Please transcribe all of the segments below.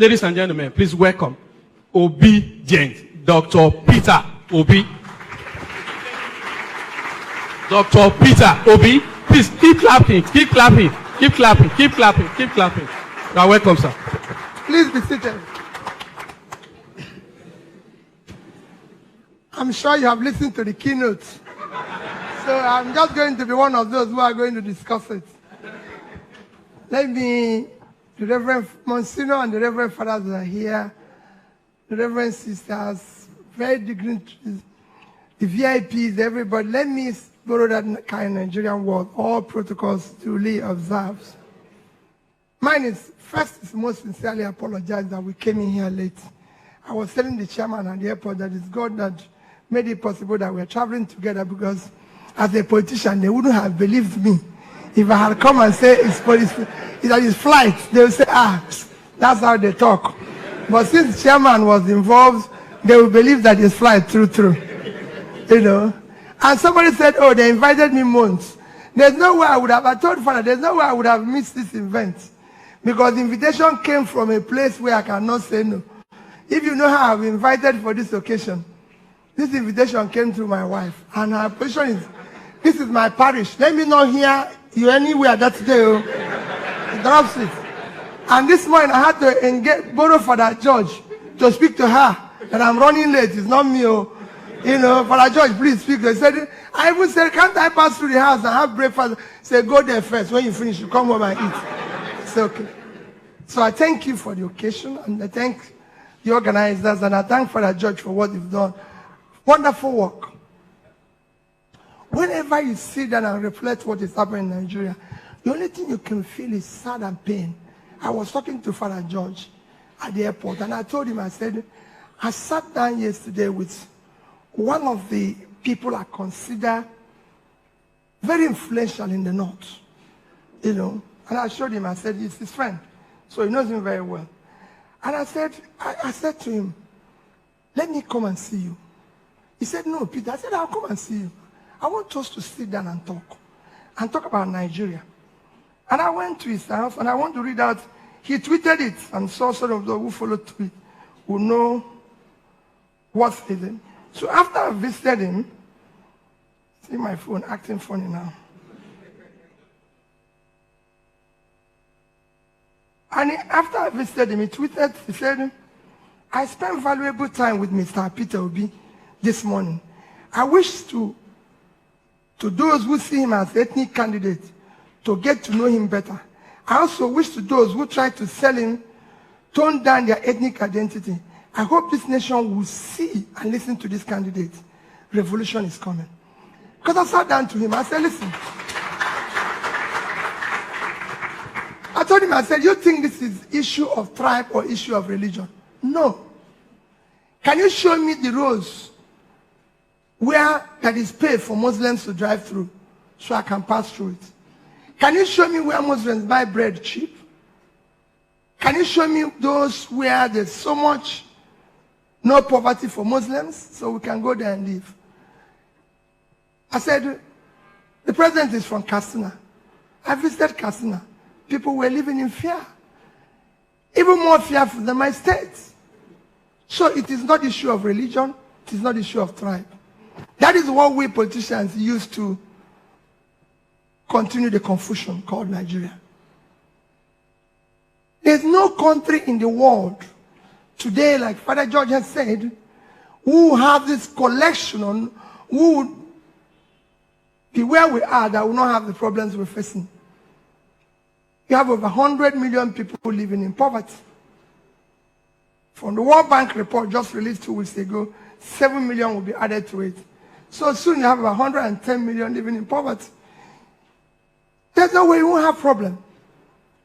Ladies and gentlemen, please welcome Obedient, Dr. Peter Obi. Dr. Peter Obi, please keep clapping, keep clapping, keep clapping, keep clapping, keep clapping. You are welcome, sir. Please be seated. I'm sure you have listened to the keynote. So I'm just going to be one of those who are going to discuss it. Let me, the Reverend Monsignor and the Reverend Fathers are here, the Reverend Sisters, very dignitaries, the VIPs, everybody. Let me borrow that kind of Nigerian word, all protocols duly observed. Mine is, first is most sincerely apologize that we came in here late. I was telling the chairman at the airport that it's God that made it possible that we're traveling together, because as a politician, they wouldn't have believed me. If I had come and said it's flight, they would say, that's how they talk. But since the chairman was involved, they would believe that it's flight through. You know. And somebody said, oh, they invited me months. There's no way I told Father, there's no way I would have missed this event. Because the invitation came from a place where I cannot say no. If you know how I've invited for this occasion, this invitation came through my wife. And her position is, this is my parish. Let me not hear you anywhere that day. He drops it. And this morning I had to borrow Father George to speak to her. And I'm running late. It's not me. You know, Father George, please speak. He said, I even said, can't I pass through the house and have breakfast? He said, go there first. When you finish, you come home and eat. It's okay. So I thank you for the occasion, and I thank the organizers, and I thank Father George for what you've done. Wonderful work. Whenever you sit down and reflect what is happening in Nigeria, the only thing you can feel is sad and pain. I was talking to Father George at the airport, and I told him, I said, I sat down yesterday with one of the people I consider very influential in the North, you know, and I showed him, I said, he's his friend, so he knows him very well. And I said to him, let me come and see you. He said, no, Peter. I said, I'll come and see you. I want us to sit down and talk about Nigeria. And I went to his house, and I want to read out, he tweeted it, and so some of those who followed tweet will know what's hidden. So after I visited him, see my phone acting funny now. And after I visited him, he tweeted, he said, I spent valuable time with Mr. Peter Obi this morning. I wish to those who see him as ethnic candidate to get to know him better. I also wish to those who try to sell him, tone down their ethnic identity. I hope this nation will see and listen to this candidate. Revolution is coming. Because I sat down to him, I said, listen. I told him, I said, you think this is issue of tribe or issue of religion? No. Can you show me the roads where that is paid for Muslims to drive through so I can pass through it? Can you show me where Muslims buy bread cheap? Can you show me those where there's so much no poverty for Muslims so we can go there and live? I said, the president is from Katsina. I visited Katsina. People were living in fear. Even more fearful than my state. So it is not issue of religion. It is not issue of tribe. That is what we politicians use to continue the confusion called Nigeria. There's no country in the world today, like Father George has said, who have this collection on who would be where we are that will not have the problems we're facing. You have over 100 million people living in poverty. From the World Bank report just released 2 weeks ago, 7 million will be added to it. So soon you have about 110 million living in poverty. There's no way you won't have problem.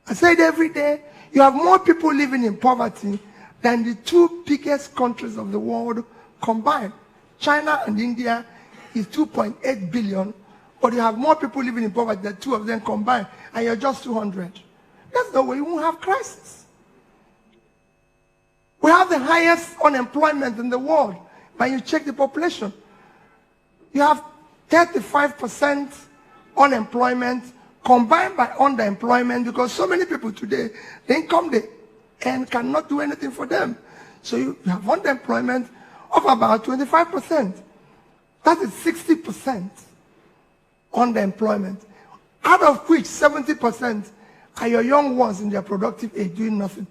I say it every day. You have more people living in poverty than the 2 biggest countries of the world combined. China and India is 2.8 billion, but you have more people living in poverty than 2 of them combined, and you're just 200. There's no way you won't have crisis. We have the highest unemployment in the world. When you check the population, you have 35% unemployment combined by underemployment, because so many people today, the income they and cannot do anything for them. So you have underemployment of about 25%. That is 60% underemployment, out of which 70% are your young ones in their productive age doing nothing.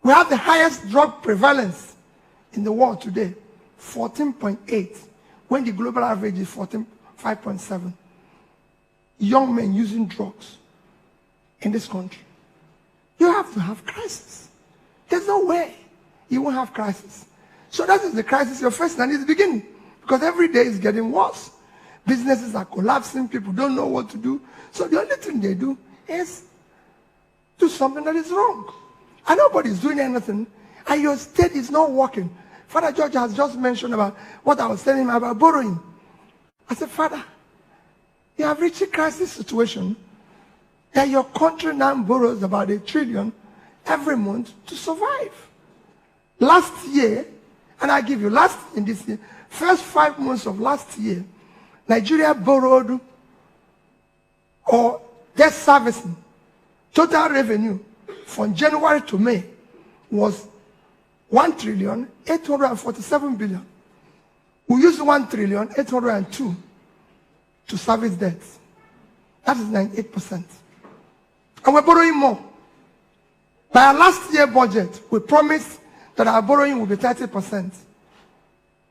We have the highest drug prevalence in the world today, 14.8, when the global average is 5.7. Young men using drugs in this country. You have to have crisis. There's no way you won't have crisis. So that is the crisis you're facing, and it's beginning, because every day is getting worse. Businesses are collapsing, people don't know what to do. So the only thing they do is do something that is wrong. And nobody's doing anything, and your state is not working. Father George has just mentioned about what I was telling him about borrowing. I said, Father, you have reached a crisis situation that your country now borrows about $1 trillion every month to survive. Last year, and I give you in this year, first 5 months of last year, Nigeria borrowed or debt servicing, total revenue from January to May was $1,847 billion. We used $1,802 to service debts. That is 98%. And we're borrowing more. By our last year budget, we promised that our borrowing will be 30%.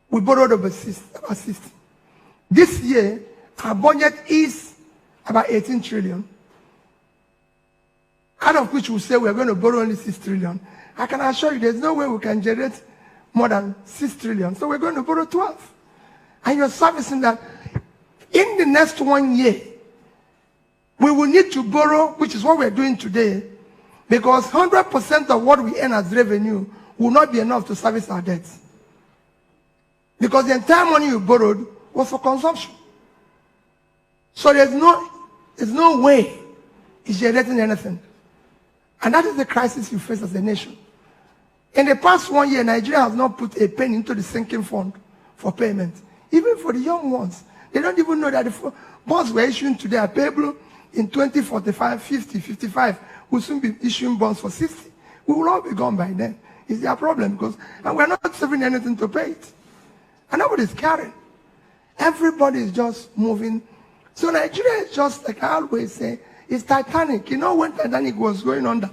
We borrowed about 60. This year, our budget is about 18 trillion. Out of which we say we are going to borrow only 6 trillion. I can assure you there's no way we can generate more than 6 trillion. So we're going to borrow 12. And you're servicing that. In the next 1 year, we will need to borrow, which is what we're doing today, because 100% of what we earn as revenue will not be enough to service our debts. Because the entire money you borrowed was for consumption. So there's no way it's generating anything. And that is the crisis you face as a nation. In the past 1 year, Nigeria has not put a penny into the sinking fund for payment. Even for the young ones. They don't even know that the bonds we're issuing today are payable in 2045, 50, 55. We'll soon be issuing bonds for 60. We will all be gone by then. It's their problem, and we're not saving anything to pay it. And nobody's caring. Everybody is just moving. So Nigeria is just, like I always say, it's Titanic. You know, when Titanic was going under,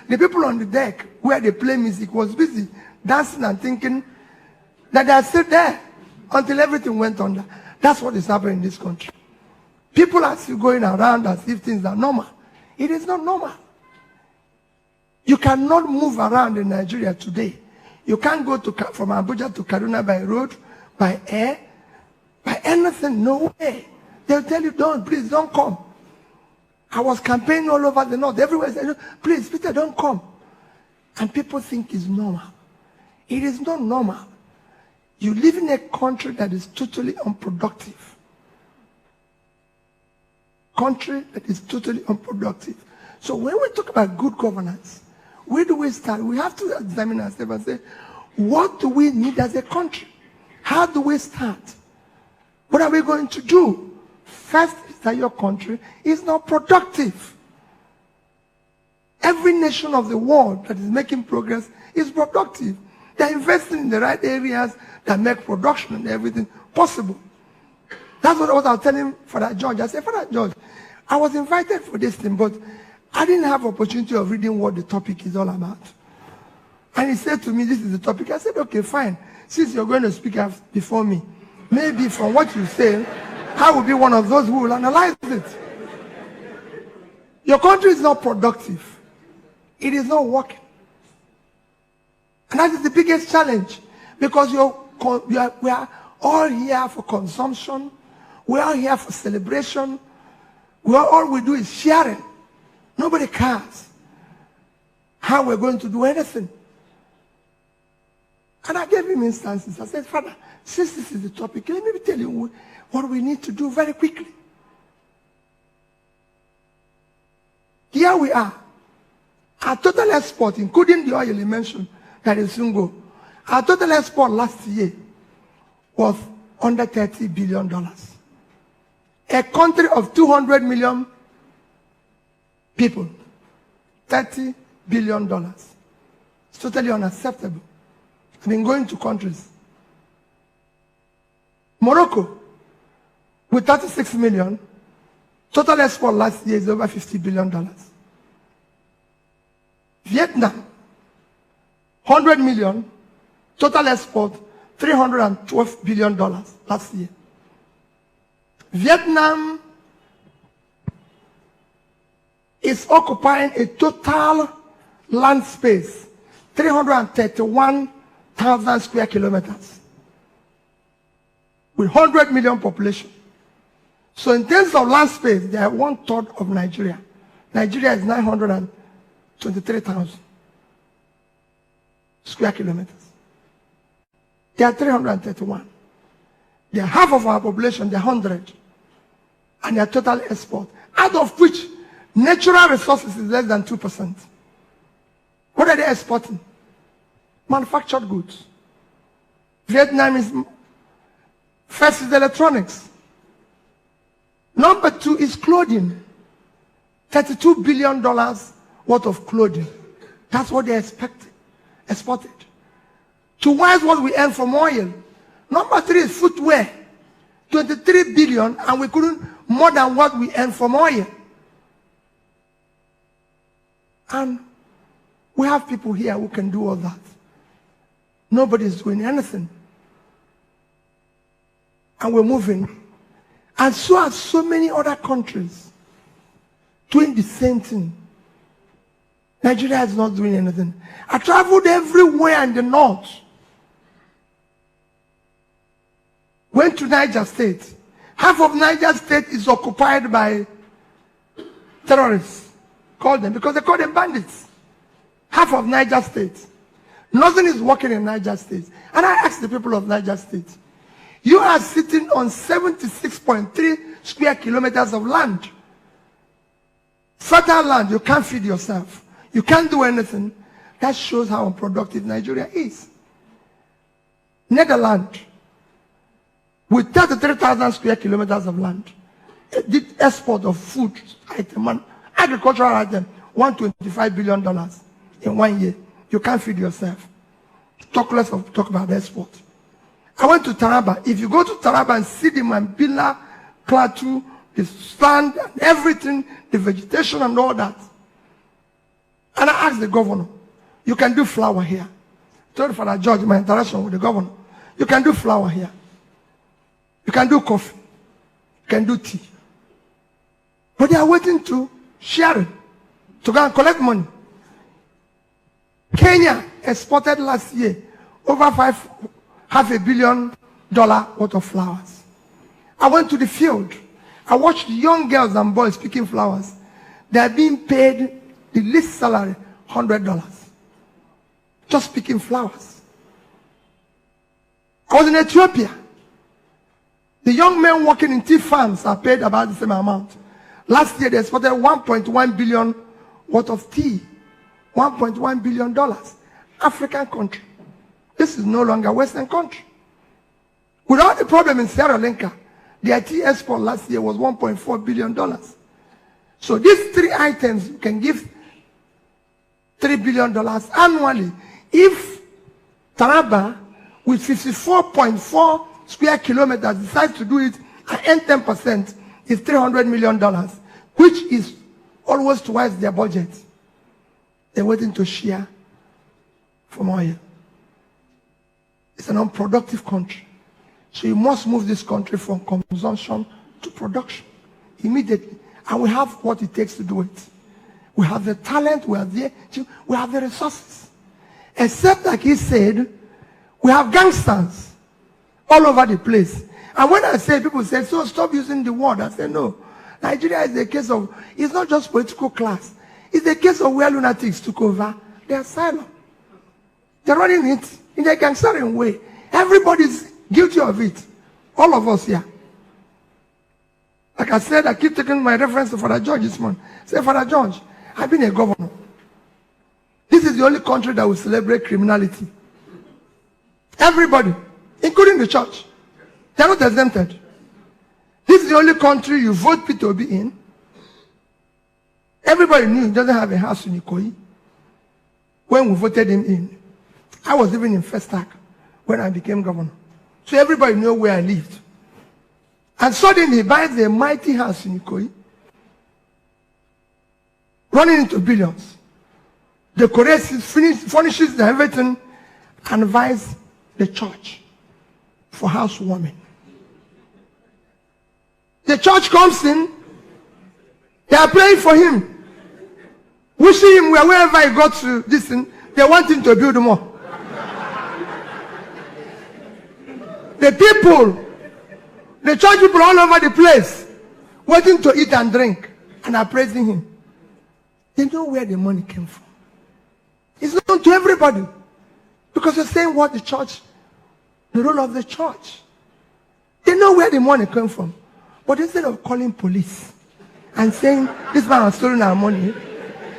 the people on the deck where they play music was busy dancing and thinking that they are still there until everything went under. That's what is happening in this country. People are still going around as if things are normal. It is not normal. You cannot move around in Nigeria today. You can't go from Abuja to Kaduna by road, by air, by anything. No way. They'll tell you, please don't come. I was campaigning all over the north. Everywhere said, please, Peter, don't come. And people think it's normal. It is not normal. You live in a country that is totally unproductive. Country that is totally unproductive. So when we talk about good governance, where do we start? We have to examine ourselves and say, what do we need as a country? How do we start? What are we going to do? First is that your country is not productive. Every nation of the world that is making progress is productive. They're investing in the right areas that make production and everything possible. That's what I was telling Father George. I said, Father George, I was invited for this thing, but I didn't have opportunity of reading what the topic is all about. And he said to me, this is the topic. I said, okay, fine. Since you're going to speak before me, maybe from what you say, I will be one of those who will analyze it. Your country is not productive. It is not working. And that is the biggest challenge. Because we are all here for consumption. We are here for celebration. All we do is sharing. Nobody cares how we're going to do anything. And I gave him instances. I said, Father, since this is the topic, let me tell you what we need to do very quickly. Here we are. Our total export, including the oil you mentioned, that is Sungo, our total export last year was under $30 billion. A country of 200 million people. $30 billion. It's totally unacceptable. I've been going to countries. Morocco, with 36 million, total export last year is over $50 billion. Vietnam, 100 million, total export $312 billion last year. Vietnam is occupying a total land space, 331,000 square kilometers, with 100 million population. So in terms of land space, they are 1/3 of Nigeria. Nigeria is 923,000 square kilometers. They are 331. They are half of our population, they are 100. And their total export, out of which natural resources is less than 2%. What are they exporting? Manufactured goods. Vietnam is, first is electronics. Number 2 is clothing. $32 billion worth of clothing. That's what they exported. Twice what we earn from oil. Number 3 is footwear. 23 billion, and we couldn't more than what we earn from oil. And we have people here who can do all that. Nobody is doing anything. And we're moving. And so are so many other countries doing the same thing. Nigeria is not doing anything. I traveled everywhere in the north. Went to Niger State. Half of Niger State is occupied by terrorists. Call them, because they call them bandits. Half of Niger State. Nothing is working in Niger State. And I asked the people of Niger State, you are sitting on 76.3 square kilometers of land. Fertile land, you can't feed yourself. You can't do anything. That shows how unproductive Nigeria is. Netherlands, with 33,000 square kilometers of land, did export of food item and agricultural item, $125 billion in 1 year. You can't feed yourself. Talk less of talk about export. I went to Taraba. If you go to Taraba and see the Mambila plateau, the sand and everything, the vegetation and all that. And I asked the governor, you can do flour here. I told Father George, my interaction with the governor, you can do flour here. You can do coffee. You can do tea. But they are waiting to share it, to go and collect money. Kenya exported last year over $500 million worth of flowers. I went to the field. I watched young girls and boys picking flowers. They are being paid the least salary, $100. Just picking flowers. I was in Ethiopia. The young men working in tea farms are paid about the same amount. Last year they exported $1.1 billion worth of tea. $1.1 billion. African country. This is no longer Western country. With all the problem in Sri Lanka, their tea export last year was $1.4 billion. So these 3 items can give $3 billion annually. If Taraba, with 54.4 square kilometers, decides to do it and earn 10%, is $300 million, which is always twice their budget. They're waiting to share from oil. It's an unproductive country. So you must move this country from consumption to production immediately. And we have what it takes to do it. We have the talent, we have the resources. Except, like he said, we have gangsters all over the place. And when I say, people say, so stop using the word. I say, no. Nigeria is a case of, it's not just political class. It's a case of where lunatics took over the asylum. They're running it in a gangstering way. Everybody's guilty of it. All of us here. Like I said, I keep taking my reference to Father George this morning. Say, Father George, I've been a governor. This is the only country that will celebrate criminality. Everybody, including the church. They're not exempted. This is the only country you vote Peter Obi in. Everybody knew he doesn't have a house in Ikoyi. When we voted him in, I was even in First Act when I became governor. So everybody knew where I lived. And suddenly he buys a mighty house in Ikoyi, running into billions. Decorates, furnishes everything, and invites the church for housewarming. The church comes in, they are praying for him, wishing him wherever he got to this thing, they want him to build more. The people, the church people all over the place, waiting to eat and drink, and are praising him. They know where the money came from. It's known to everybody. Because they're saying what the church, the role of the church. They know where the money came from. But instead of calling police and saying, this man has stolen our money,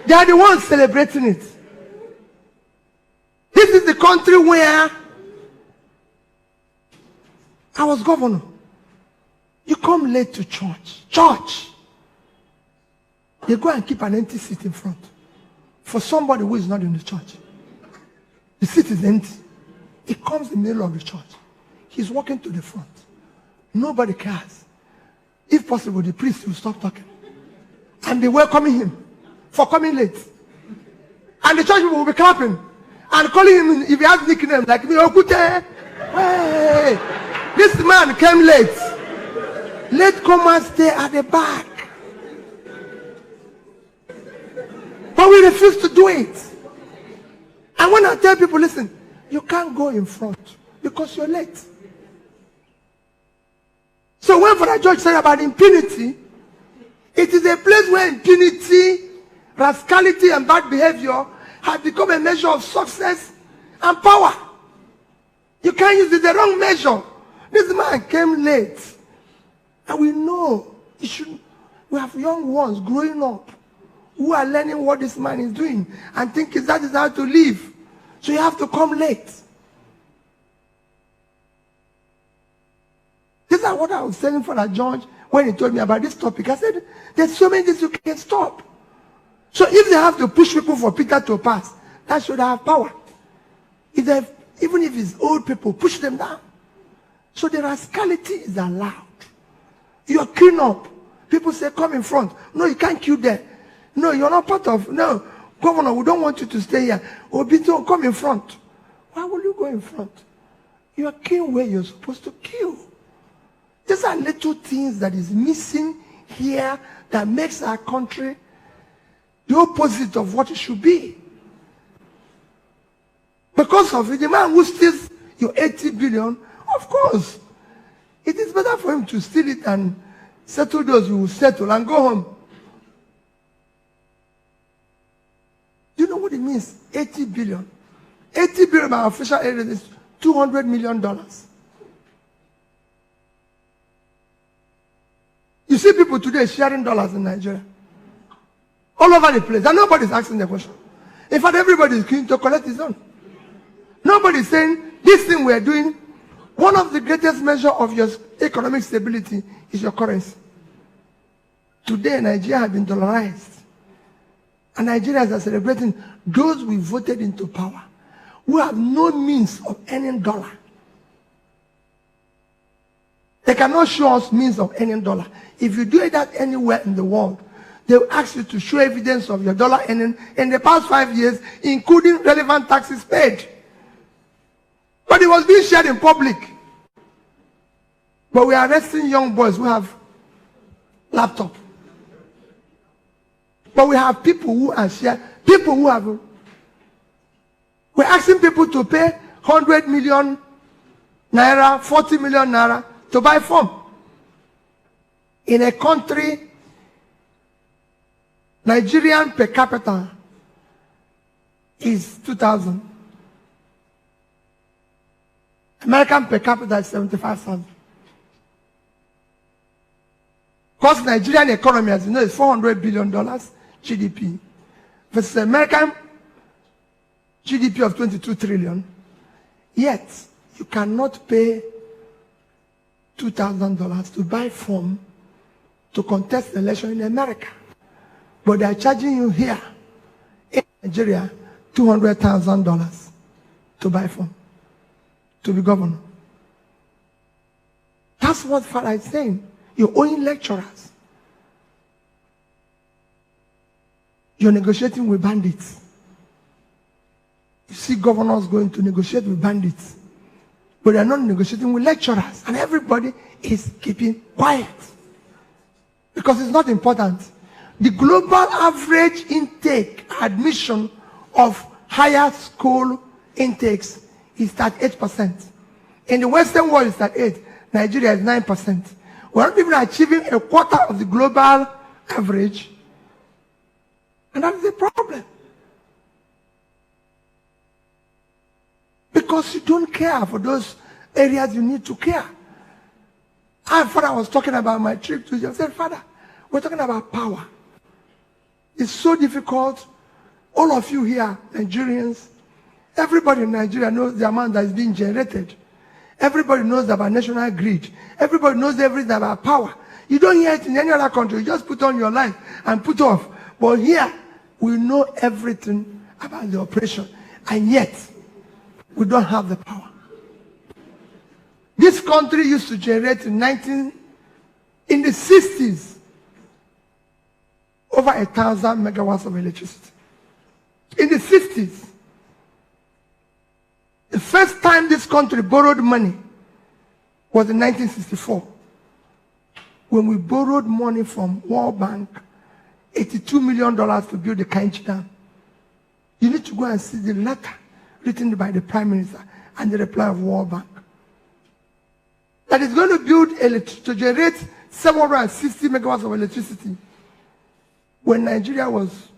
they are the ones celebrating it. This is the country where I was governor. You come late to church. Church. They go and keep an empty seat in front for somebody who is not in the church. The seat is empty. He comes in the middle of the church. He's walking to the front. Nobody cares. If possible, the priest will stop talking and be welcoming him for coming late. And the church people will be clapping and calling him, if he has nickname like me, Okute. Hey, this man came late. Late comers stay at the back. But we refuse to do it. And when I tell people, listen, you can't go in front because you're late. So when Father George said about impunity, it is a place where impunity, rascality, and bad behavior have become a measure of success and power. You can't use it, the wrong measure. This man came late. And we know we have young ones growing up who are learning what this man is doing and thinking that is how to live. So you have to come late. This is what I was telling Father George when he told me about this topic. I said, there's so many things you can stop. So if they have to push people for Peter to pass, that should have power. Even if it's old people, push them down. So the rascality is allowed. You're queuing up. People say, come in front. No, you can't queue there. No, you're not part of. No, Governor, we don't want you to stay here. Obito, come in front. Why will you go in front? You are queuing where you're supposed to queue. These are little things that is missing here that makes our country the opposite of what it should be. Because of it, the man who steals your 80 billion, of course, it is better for him to steal it and settle those who will settle and go home. Do you know what it means? 80 billion. 80 billion by official area is $200 million. You see people today sharing dollars in Nigeria. All over the place. And nobody's asking the question. In fact, everybody is keen to collect his own. Nobody's saying, this thing we are doing, one of the greatest measures of your economic stability is your currency. Today, Nigeria has been dollarized. And Nigerians are celebrating those we voted into power who have no means of earning dollar. They cannot show us means of earning dollar. If you do that anywhere in the world, they will ask you to show evidence of your dollar earning in the past 5 years, including relevant taxes paid. But it was being shared in public. But we are arresting young boys who have laptop. But we have people who are share, people who have. We're asking people to pay 100 million naira, 40 million naira to buy form. In a country, Nigerian per capita is 2,000. American per capita is 75,000. Because Nigerian economy, as you know, is $400 billion GDP versus American GDP of 22 trillion. Yet, you cannot pay $2,000 to buy form to contest the election in America. But they are charging you here in Nigeria $200,000 to buy phone, to be governor. That's what Father is saying. You're owing lecturers. You're negotiating with bandits. You see governors going to negotiate with bandits, but they're not negotiating with lecturers, and everybody is keeping quiet because it's not important. The global average intake admission of higher school intakes is at 8%. In the Western world, it's at 8%. Nigeria is 9%. We're not even achieving a quarter of the global average, and that is a problem. Because you don't care for those areas you need to care. Father was talking about my trip to Egypt. I said, Father, we're talking about power. It's so difficult. All of you here, Nigerians, everybody in Nigeria knows the amount that is being generated. Everybody knows about national grid. Everybody knows everything about power. You don't hear it in any other country. You just put on your light and put off. But here, we know everything about the operation. And yet, we don't have the power. This country used to generate in the 60s over 1,000 megawatts of electricity. In the 60s. The first time this country borrowed money was in 1964. When we borrowed money from World Bank, $82 million to build the Kainchi Dam. You need to go and see the letter written by the Prime Minister and the reply of World Bank. That is going to build to generate 760 megawatts of electricity when Nigeria was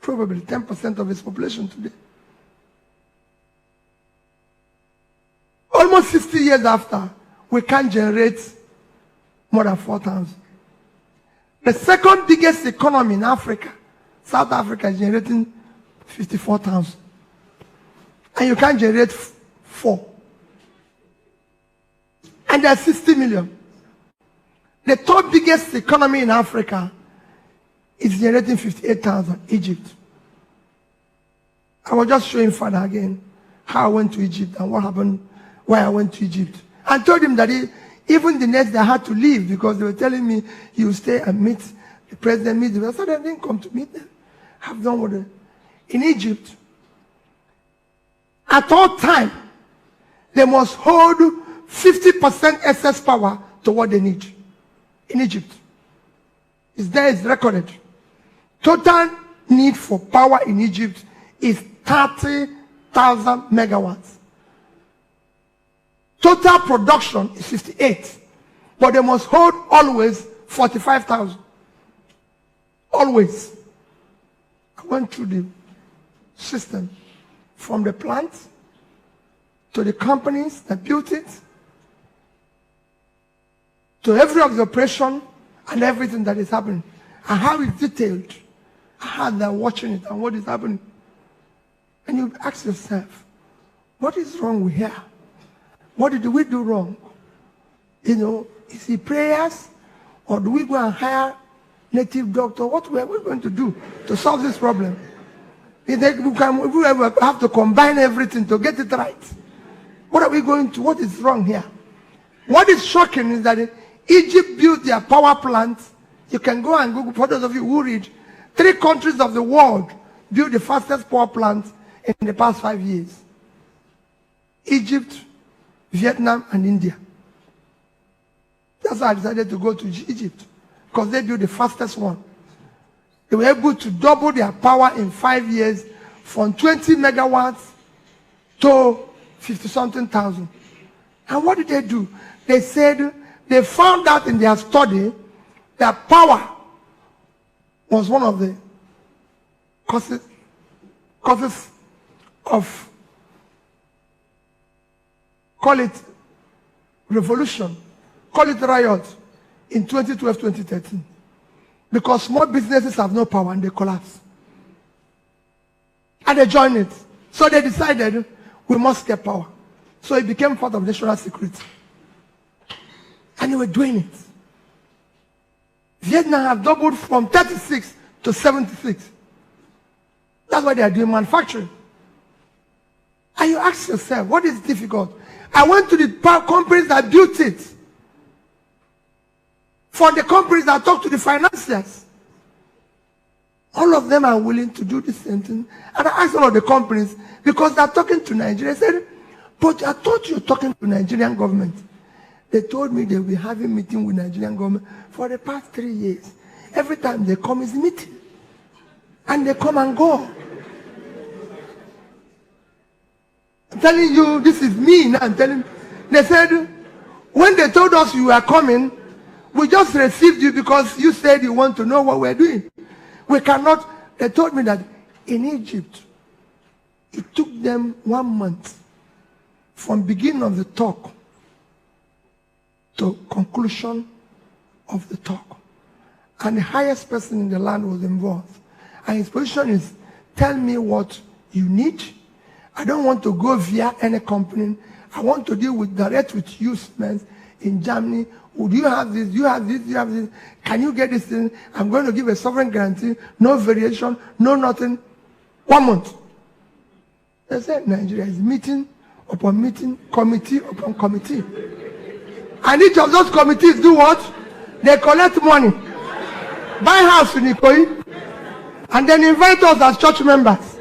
probably 10% of its population today. Almost 60 years after, we can't generate more than 4,000. The second biggest economy in Africa, South Africa, is generating 54,000. And you can't generate 4. And there's 60 million. The third biggest economy in Africa is generating 58,000, Egypt. I was just showing Father again how I went to Egypt and what happened why I went to Egypt. I told him that even the next day I had to leave because they were telling me you stay and meet the president, meet them. I said I didn't come to meet them. I've done with them. In Egypt, at all time, they must hold 50% excess power to what they need. In Egypt. It's there, it's recorded. Total need for power in Egypt is 30,000 megawatts. Total production is 58. But they must hold always 45,000. Always. I went through the system from the plant to the companies that built it to every of the operation and everything that is happening and how it's detailed. I had them watching it and what is happening. And you ask yourself, what is wrong with here? What did we do wrong? You know, is it prayers? Or do we go and hire native doctor? What are we going to do to solve this problem? We have to combine everything to get it right. What are we going to? What is wrong here? What is shocking is that Egypt built their power plant. You can go and Google, for those of you who read, 3 countries of the world built the fastest power plant in the past 5 years. Egypt, Vietnam, and India. That's why I decided to go to Egypt, because they built the fastest one. They were able to double their power in 5 years from 20 megawatts to 50-something thousand. And what did they do? They said they found out in their study that power was one of the causes of, call it revolution, call it riot in 2012-2013. Because small businesses have no power and they collapse. And they joined it. So they decided we must get power. So it became part of national security. And they were doing it. Vietnam have doubled from 36 to 76. That's why they are doing manufacturing. And you ask yourself, what is difficult? I went to the companies that built it. For the companies that talk to the financiers. All of them are willing to do the same thing. And I asked all of the companies, because they're talking to Nigeria. I said, but I thought you were talking to Nigerian government. They told me they will be having meeting with Nigerian government for the past 3 years. Every time they come is meeting. And they come and go. I'm telling you, this is me now. I'm telling you. They said, when they told us you were coming, we just received you because you said you want to know what we're doing. We cannot. They told me that in Egypt, it took them 1 month from beginning of the talk to conclusion of the talk. And the highest person in the land was involved. And his position is, tell me what you need. I don't want to go via any company. I want to deal with direct with you men in Germany. Would you have this? You have this? You have this? Can you get this thing? I'm going to give a sovereign guarantee, no variation, no nothing. 1 month. They said Nigeria is meeting upon meeting, committee upon committee. And each of those committees do what? They collect money, buy house in Ikoyi, and then invite us as church members.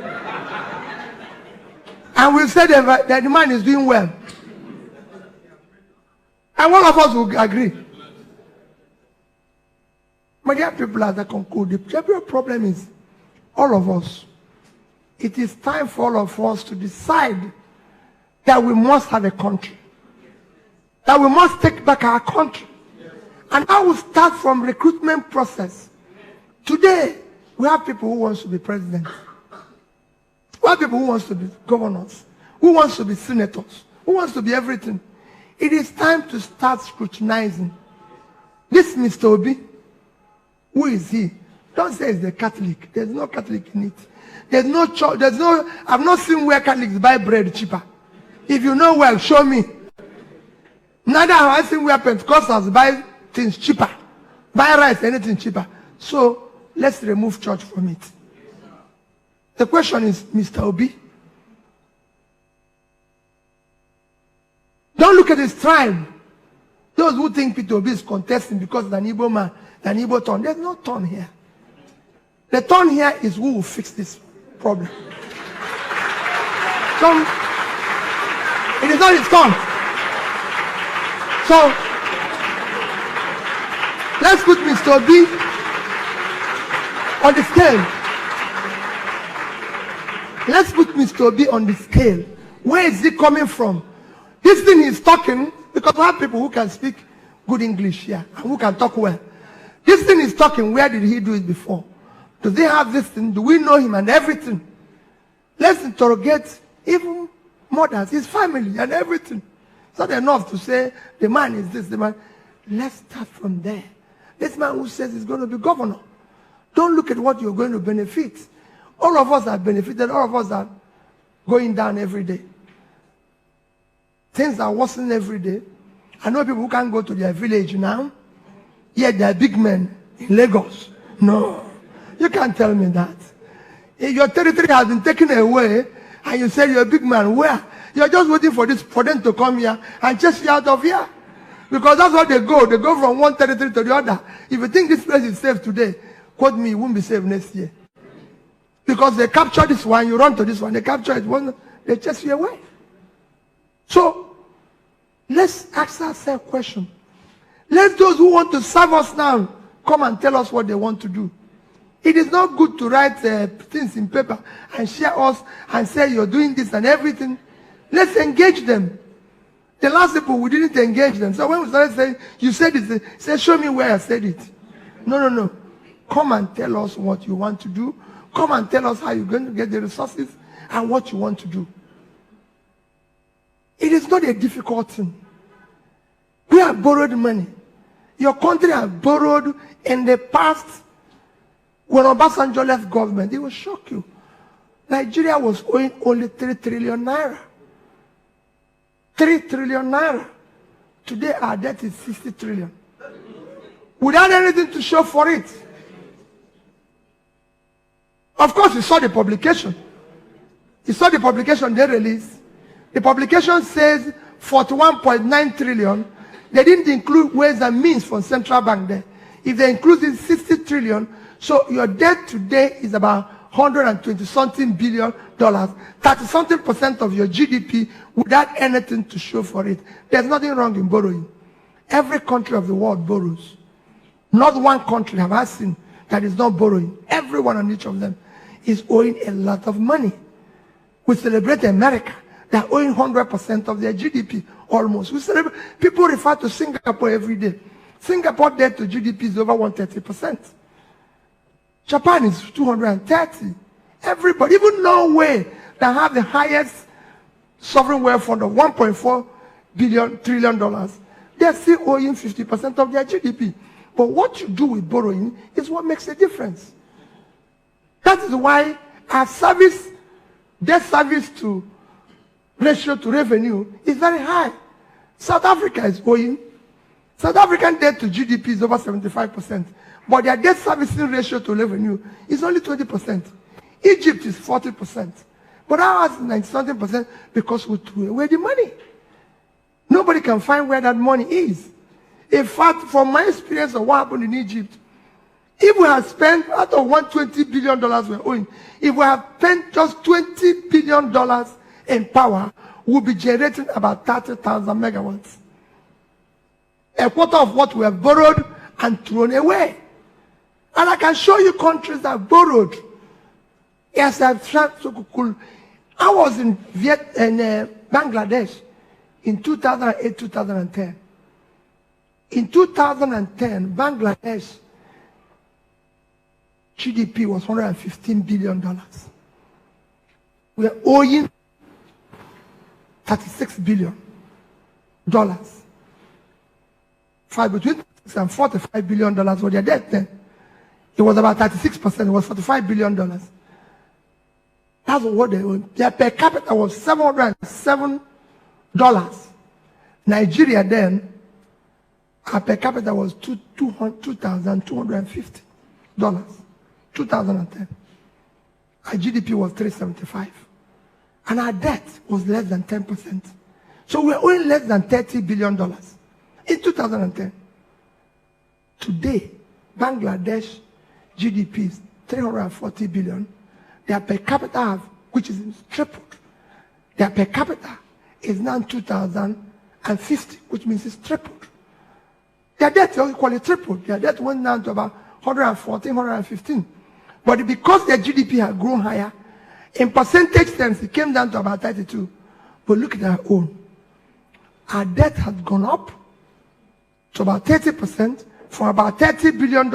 And we'll say that the man is doing well. And one of us will agree. My dear people, as I conclude, the real problem is all of us. It is time for all of us to decide that we must have a country. That we must take back our country. And I will start from recruitment process. Today, we have people who want to be president. We have people who want to be governors. Who wants to be senators. Who wants to be everything. It is time to start scrutinizing. This Mr. Obi, who is he? Don't say he's a Catholic. There's no Catholic in it. There's no church. I've not seen where Catholics buy bread cheaper. If you know well, show me. Neither have I seen where Pentecostals buy things cheaper. Buy rice, anything cheaper. So, let's remove church from it. The question is, Mr. Obi, don't look at his tribe. Those who think Peter Obi is contesting because of an Igbo man, an Igbo turn. There's no turn here. The turn here is who will fix this problem. So, it is not his turn. So, let's put Mr. Obi on the scale. Let's put Mr. Obi on the scale. Where is he coming from? This thing he's talking, because we have people who can speak good English here, and who can talk well. This thing he's talking, where did he do it before? Does he have this thing? Do we know him and everything? Let's interrogate even mothers, his family and everything. It's not enough to say, the man is this, the man. Let's start from there. This man who says he's going to be governor. Don't look at what you're going to benefit. All of us are benefited. All of us are going down every day. Things are worsening every day. I know people who can't go to their village now. Yet they're big men in Lagos. No. You can't tell me that. If your territory has been taken away, and you say you're a big man, where? You're just waiting for them to come here and chase you out of here. Because that's how they go. They go from one territory to the other. If you think this place is safe today, quote me, it won't be safe next year. Because they capture this one, you run to this one, they capture it one, they chase you away. So, let's ask ourselves a question. Let those who want to serve us now come and tell us what they want to do. It is not good to write things in paper and share us and say you're doing this and everything. Let's engage them. The last people, we didn't engage them. So when we started saying, you said it, say, show me where I said it. No. Come and tell us what you want to do. Come and tell us how you're going to get the resources and what you want to do. It is not a difficult thing. We have borrowed money. Your country has borrowed in the past. When Obasanjo left government, it will shock you. Nigeria was owing only 3 trillion naira. 3 trillion naira. Today our debt is 60 trillion. Without anything to show for it. Of course, you saw the publication. You saw the publication they released. The publication says 41.9 trillion. They didn't include ways and means from central bank there. If they included 60 trillion, so your debt today is about 120 something billion dollars, 30 something percent of your GDP without anything to show for it. There's nothing wrong in borrowing. Every country of the world borrows. Not one country have I seen that is not borrowing. Everyone on each of them is owing a lot of money. We celebrate America. They're owing 100% of their GDP almost. We celebrate. People refer to Singapore every day. Singapore debt to GDP is over 130%. Japan is 230. Everybody, even Norway, that have the highest sovereign wealth fund of $1.4 trillion, they're still owing 50% of their GDP. But what you do with borrowing is what makes a difference. That is why our debt service to ratio to revenue is very high. South Africa is owing. South African debt to GDP is over 75%. But their debt servicing ratio to revenue is only 20%. Egypt is 40%. But ours is 90-something% because we threw away the money. Nobody can find where that money is. In fact, from my experience of what happened in Egypt, if we had spent out of $120 billion we're owing, if we have spent just $20 billion in power, we'll be generating about 30,000 megawatts. A quarter of what we have borrowed and thrown away. And I can show you countries that borrowed. Yes, I was in Bangladesh in 2008, 2010. In 2010, Bangladesh GDP was $115 billion. We are owing $36 billion. Between $36 and $45 billion was their debt then. It was about 36%. It was $45 billion. That's what they own. Their per capita was $707. Nigeria then, our per capita was $2,250. 2010. Our GDP was $375. And our debt was less than 10%. So we're owing less than $30 billion in 2010. Today, Bangladesh GDP is $340 billion. Their per capita, which is tripled. Their per capita is now 2,050, which means it's tripled. Their debt is equally tripled. Their debt went down to about 114, 115. But because their GDP had grown higher, in percentage terms, it came down to about 32. But look at our own. Our debt has gone up to about 30%, from about $30 billion